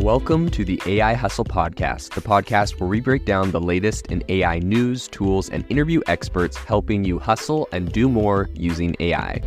Welcome to the AI Hustle Podcast, the podcast where we break down the latest in AI news, tools, and interview experts helping you hustle and do more using AI.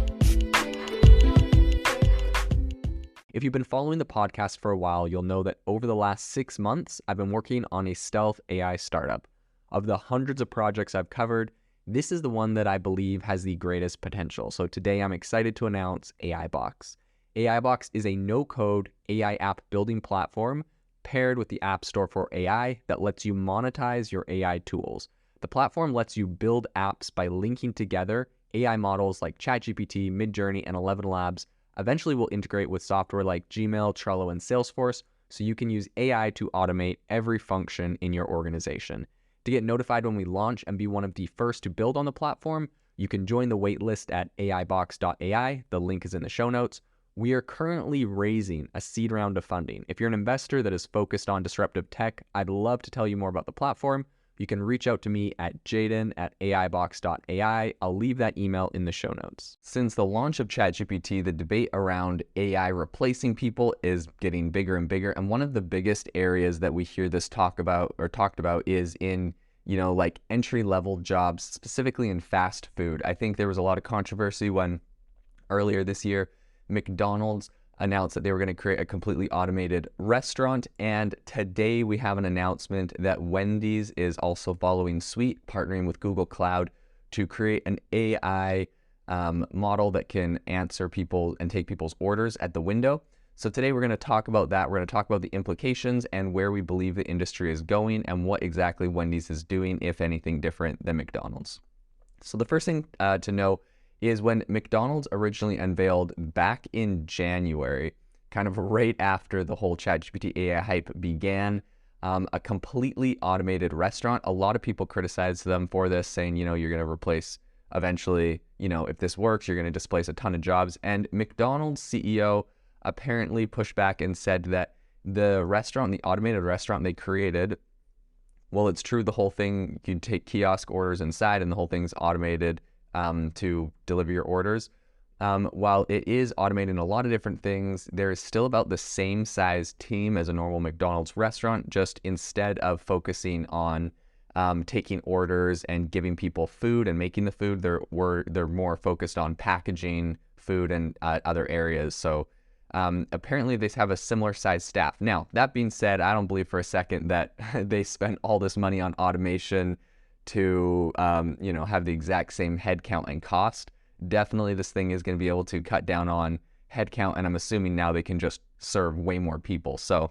If you've been following the podcast for a while, you'll know that over the last 6 months, I've been working on a stealth AI startup. Of the hundreds of projects I've covered, this is the one that I believe has the greatest potential. So today I'm excited to announce AIBox. AIBox is a no-code AI app building platform paired with the App Store for AI that lets you monetize your AI tools. The platform lets you build apps by linking together AI models like ChatGPT, Midjourney, and 11 Labs. Eventually will integrate with software like Gmail, Trello, and Salesforce, so you can use AI to automate every function in your organization. To get notified when we launch and be one of the first to build on the platform, you can join the waitlist at aibox.ai. The link is in the show notes. We are currently raising a seed round of funding. If you're an investor that is focused on disruptive tech, I'd love to tell you more about the platform. You can reach out to me at jaden@aibox.ai. I'll leave that email in the show notes. Since the launch of ChatGPT, the debate around AI replacing people is getting bigger and bigger. And one of the biggest areas that we hear this talked about is in, like entry-level jobs, specifically in fast food. I think there was a lot of controversy when earlier this year, McDonald's announced that they were going to create a completely automated restaurant, and today we have an announcement that Wendy's is also following suit, partnering with Google Cloud to create an AI model that can answer people and take people's orders at the window. So today we're going to talk about that. We're going to talk about the implications and where we believe the industry is going and what exactly Wendy's is doing, if anything different than McDonald's. So the first thing to know is when McDonald's originally unveiled back in January, kind of right after the whole ChatGPT AI hype began, a completely automated restaurant. A lot of people criticized them for this, saying, you're going to replace, eventually, if this works, you're going to displace a ton of jobs. And McDonald's CEO apparently pushed back and said that the automated restaurant they created, well, it's true, the whole thing, you can take kiosk orders inside and the whole thing's automated to deliver your orders. While it is automating a lot of different things, there is still about the same size team as a normal McDonald's restaurant, just instead of focusing on taking orders and giving people food and making the food, they're more focused on packaging food and other areas. So apparently they have a similar size staff. Now, that being said, I don't believe for a second that they spent all this money on automation to have the exact same headcount and cost. Definitely this thing is going to be able to cut down on headcount, and I'm assuming now they can just serve way more people. So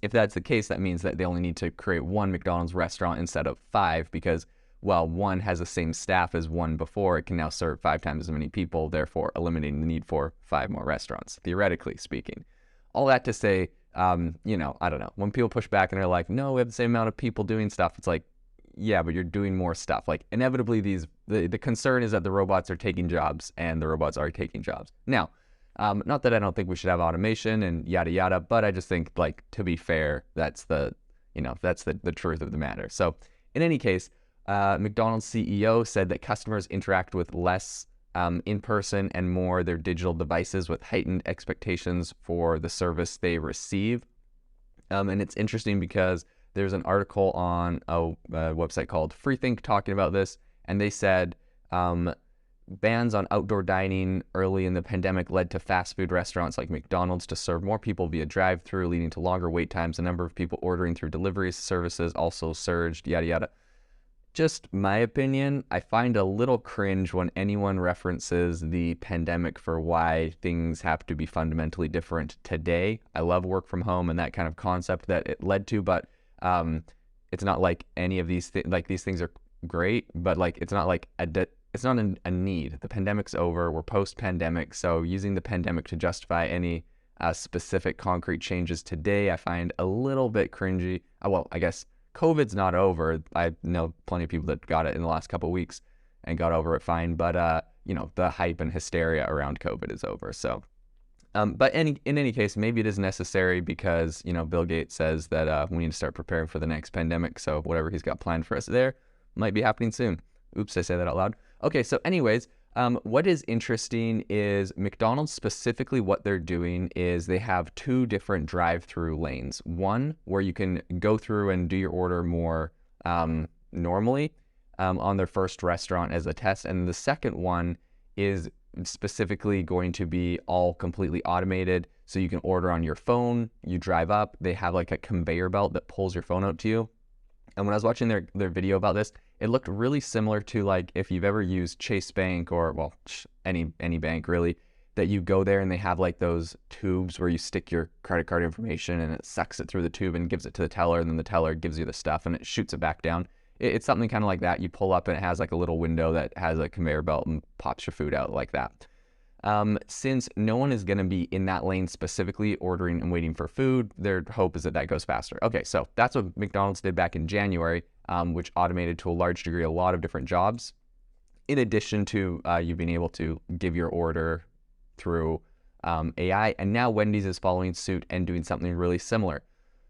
if that's the case, that means that they only need to create one McDonald's restaurant instead of 5, because, well, one has the same staff as one before. It can now serve 5 times as many people, therefore eliminating the need for 5 more restaurants, theoretically speaking. All that to say, I don't know. When people push back and they're like, no, we have the same amount of people doing stuff, it's like, yeah, but you're doing more stuff. Like, inevitably, the concern is that the robots are taking jobs, and the robots are taking jobs. Now, not that I don't think we should have automation and yada yada, but I just think, like, to be fair, that's the truth of the matter. So, in any case, McDonald's CEO said that customers interact with less in person and more their digital devices, with heightened expectations for the service they receive. And it's interesting because there's an article on a website called Freethink talking about this, and they said bans on outdoor dining early in the pandemic led to fast food restaurants like McDonald's to serve more people via drive-through, leading to longer wait times. The number of people ordering through delivery services also surged, yada yada. Just my opinion, I find a little cringe when anyone references the pandemic for why things have to be fundamentally different today. I love work from home and that kind of concept that it led to, but it's not like any of these these things are great, but like it's not like it's not a need. The pandemic's over. We're post-pandemic, so using the pandemic to justify any specific concrete changes today, I find a little bit cringy. Well, I guess COVID's not over. I know plenty of people that got it in the last couple of weeks and got over it fine, but the hype and hysteria around COVID is over. So. But in any case, maybe it is necessary because, Bill Gates says that we need to start preparing for the next pandemic. So whatever he's got planned for us there might be happening soon. Oops, I say that out loud. Okay, so anyways, What is interesting is McDonald's specifically what they're doing is they have two different drive-through lanes. One where you can go through and do your order more normally on their first restaurant as a test. And the second one is specifically going to be all completely automated. So you can order on your phone, you drive up, they have like a conveyor belt that pulls your phone out to you. And when I was watching their video about this, it looked really similar to like if you've ever used Chase Bank or, well, any bank really, that you go there and they have like those tubes where you stick your credit card information and it sucks it through the tube and gives it to the teller, and then the teller gives you the stuff and it shoots it back down. It's something kind of like that. You pull up and it has like a little window that has a conveyor belt and pops your food out like that. Since no one is going to be in that lane specifically ordering and waiting for food, their hope is that that goes faster. Okay, so that's what McDonald's did back in January, which automated to a large degree a lot of different jobs, in addition to you being able to give your order through AI. And now Wendy's is following suit and doing something really similar.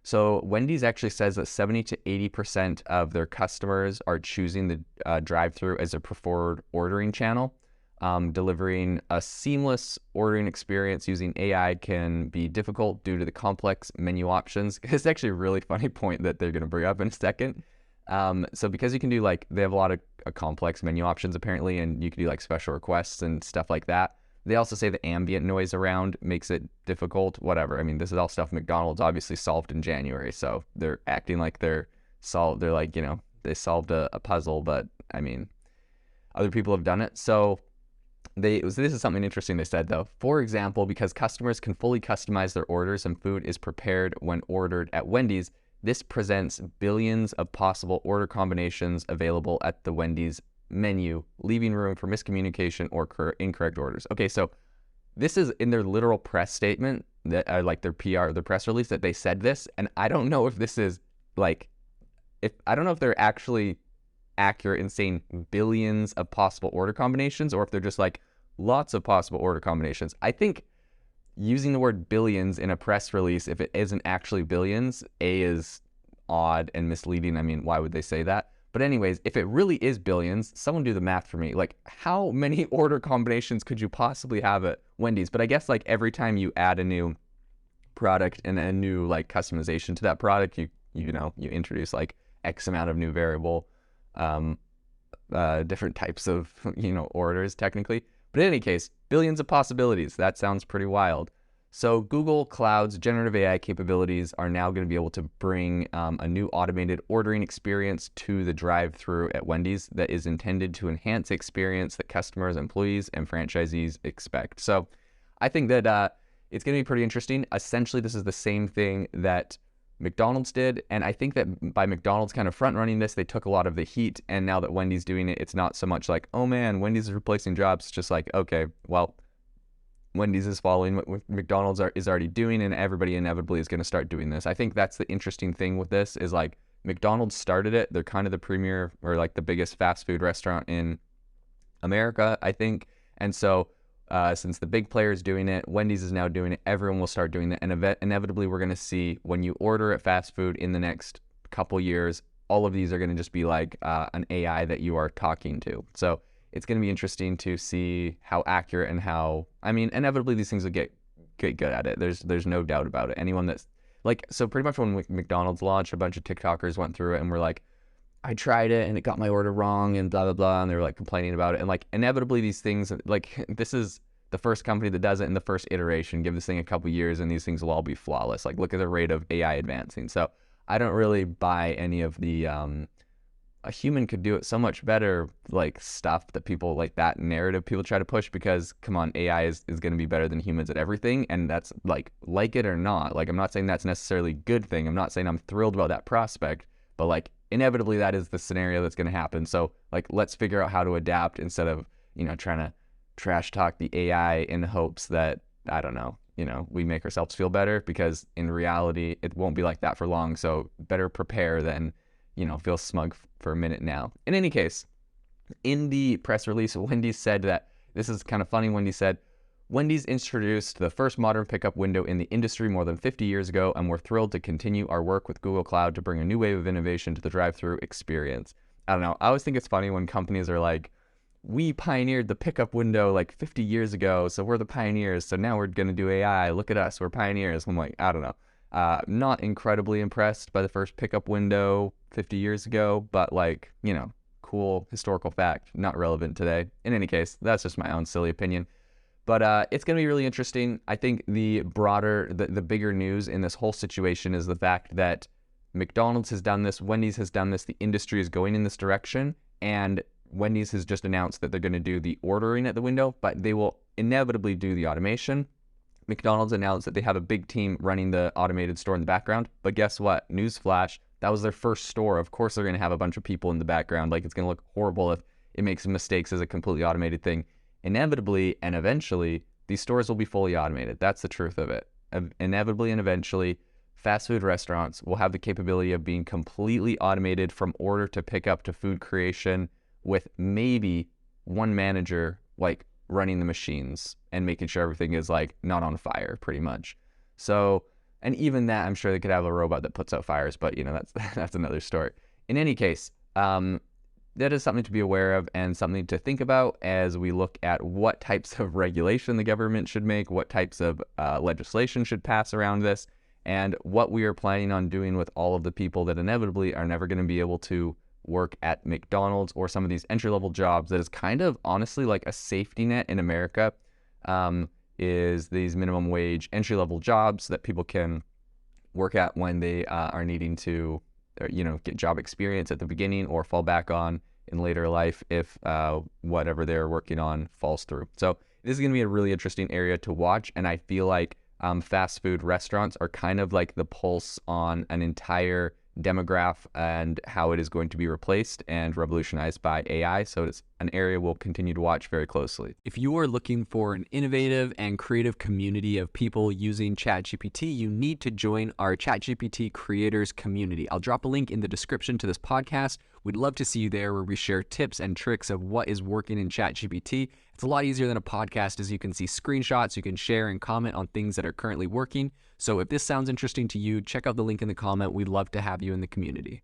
So Wendy's actually says that 70 to 80% of their customers are choosing the drive-through as a preferred ordering channel. Delivering a seamless ordering experience using AI can be difficult due to the complex menu options. It's actually a really funny point that they're going to bring up in a second. So because you can do like, they have a lot of complex menu options apparently, and you can do like special requests and stuff like that. They also say the ambient noise around makes it difficult, whatever. I mean, this is all stuff McDonald's obviously solved in January. So they're acting like they're like, you know, they solved a puzzle, but I mean, other people have done it. So this is something interesting they said though. For example, because customers can fully customize their orders and food is prepared when ordered at Wendy's, this presents billions of possible order combinations available at the Wendy's menu, leaving room for miscommunication or incorrect orders. Okay, so this is in their literal press statement, that like their PR, their press release, that they said this, and I don't know if this is like, I don't know if they're actually accurate in saying billions of possible order combinations, or if they're just like lots of possible order combinations. I think using the word billions in a press release, if it isn't actually billions, is odd and misleading. I mean, why would they say that? But anyways, if it really is billions, someone do the math for me. Like, how many order combinations could you possibly have at Wendy's? But I guess like every time you add a new product and a new like customization to that product, you introduce like X amount of new variable different types of orders technically. But in any case, billions of possibilities. That sounds pretty wild. So Google Cloud's generative AI capabilities are now going to be able to bring a new automated ordering experience to the drive-thru at Wendy's that is intended to enhance the experience that customers, employees, and franchisees expect. So I think that it's going to be pretty interesting. Essentially, this is the same thing that McDonald's did, and I think that by McDonald's kind of front-running this, they took a lot of the heat, and now that Wendy's doing it, it's not so much like, oh man, Wendy's is replacing jobs. It's just like, okay, well, Wendy's is following what McDonald's is already doing, and everybody inevitably is going to start doing this. I think that's the interesting thing with this is like McDonald's started it. They're kind of the premier or like the biggest fast food restaurant in America, I think. And so since the big player is doing it, Wendy's is now doing it, everyone will start doing it. And inevitably, we're going to see when you order at fast food in the next couple years, all of these are going to just be like an AI that you are talking to. So it's going to be interesting to see how accurate and how, I mean, inevitably these things will get good at it. There's no doubt about it. Anyone that's like, so pretty much when McDonald's launched, a bunch of TikTokers went through it and were like, I tried it and it got my order wrong and blah, blah, blah. And they were like complaining about it. And like inevitably these things, like this is the first company that does it in the first iteration. Give this thing a couple years and these things will all be flawless. Like look at the rate of AI advancing. So I don't really buy any of the, a human could do it so much better, like stuff that people like that narrative people try to push, because come on, AI is going to be better than humans at everything. And that's like it or not. Like, I'm not saying that's necessarily a good thing. I'm not saying I'm thrilled about that prospect, but like inevitably that is the scenario that's going to happen. So like, let's figure out how to adapt instead of, trying to trash talk the AI in hopes that, I don't know, we make ourselves feel better, because in reality, it won't be like that for long. So better prepare than, feel smug for a minute now. In any case, in the press release, Wendy's said that, this is kind of funny, Wendy said, Wendy's introduced the first modern pickup window in the industry more than 50 years ago, and we're thrilled to continue our work with Google Cloud to bring a new wave of innovation to the drive-thru experience. I don't know. I always think it's funny when companies are like, we pioneered the pickup window like 50 years ago, so we're the pioneers, so now we're going to do AI. Look at us, we're pioneers. I'm like, I don't know. Not incredibly impressed by the first pickup window 50 years ago, but like, cool historical fact, not relevant today. In any case, that's just my own silly opinion. But it's going to be really interesting. I think the bigger news in this whole situation is the fact that McDonald's has done this, Wendy's has done this, the industry is going in this direction, and Wendy's has just announced that they're going to do the ordering at the window, but they will inevitably do the automation. McDonald's announced that they have a big team running the automated store in the background, but guess what? Newsflash, that was their first store. Of course they're going to have a bunch of people in the background. Like, it's going to look horrible if it makes mistakes as a completely automated thing. Inevitably and eventually, these stores will be fully automated. That's the truth of it. Inevitably and eventually, fast food restaurants will have the capability of being completely automated from order to pickup to food creation, with maybe one manager like running the machines and making sure everything is like not on fire, pretty much. So, and even that, I'm sure they could have a robot that puts out fires, but that's another story. In any case, that is something to be aware of and something to think about as we look at what types of regulation the government should make, what types of legislation should pass around this, and what we are planning on doing with all of the people that inevitably are never going to be able to work at McDonald's or some of these entry-level jobs that is kind of honestly like a safety net in America, is these minimum wage entry-level jobs that people can work at when they are needing to get job experience at the beginning or fall back on in later life if whatever they're working on falls through. So this is going to be a really interesting area to watch, and I feel like fast food restaurants are kind of like the pulse on an entire demographic and how it is going to be replaced and revolutionized by AI. So it's an area we'll continue to watch very closely. If you are looking for an innovative and creative community of people using ChatGPT, you need to join our ChatGPT creators community. I'll drop a link in the description to this podcast. We'd love to see you there, where we share tips and tricks of what is working in ChatGPT. It's a lot easier than a podcast, as you can see screenshots, you can share and comment on things that are currently working. So if this sounds interesting to you, check out the link in the comment. We'd love to have you in the community.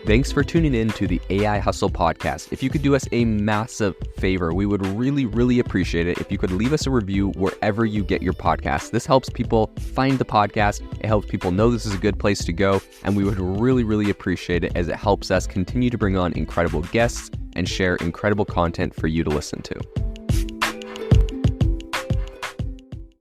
Thanks for tuning in to the AI Hustle podcast. If you could do us a massive favor, we would really, really appreciate it if you could leave us a review wherever you get your podcasts. This helps people find the podcast. It helps people know this is a good place to go. And we would really, really appreciate it, as it helps us continue to bring on incredible guests and share incredible content for you to listen to.